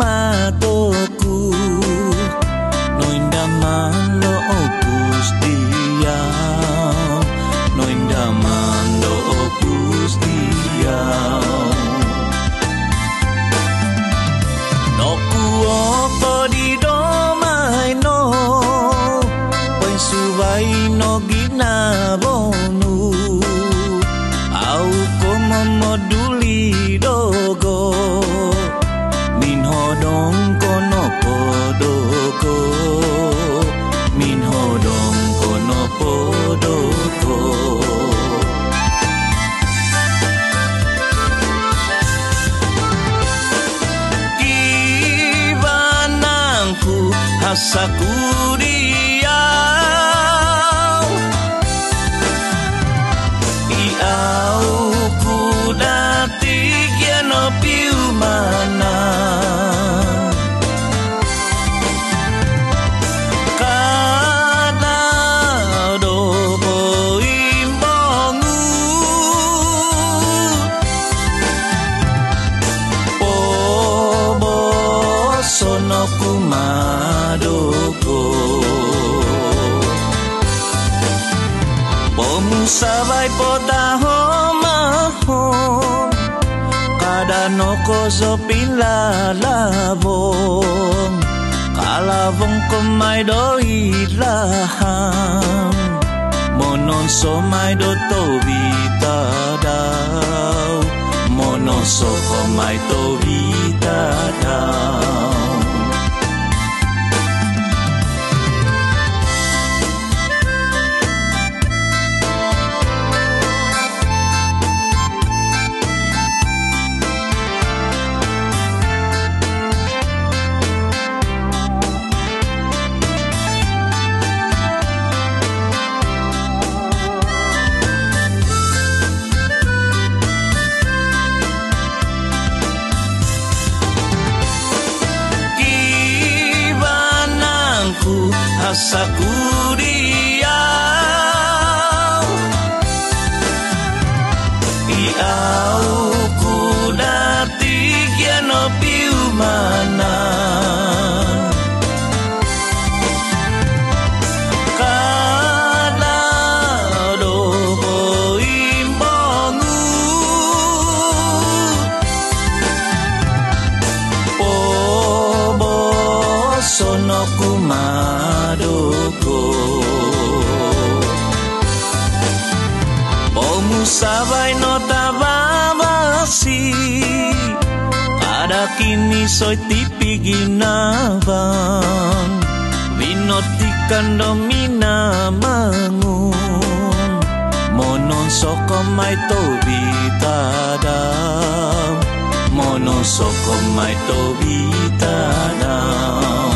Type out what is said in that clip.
matoku no indah mando opus dia no indah mando opus dia no kuopo di domai no poin subai no ginabonu au como moduli dogo min hodong kono podoko min hodong kono podoko kibanangku hasaku dia iau ku dati kiano piu mana kumadoko pomusabay potahomahom kada no kozo pilalabong kalabong kumay do ilaham monon somay do tobita daw monon so kumay tobita daw hasaku dia iau ku dati kiano piu mana kada do imbongu pobo sono kumadoko pomusabay no tababasi kada kini soy tipiginabang winotikan domina mangun monon sokomay tobitadam monon sokomay tobitadam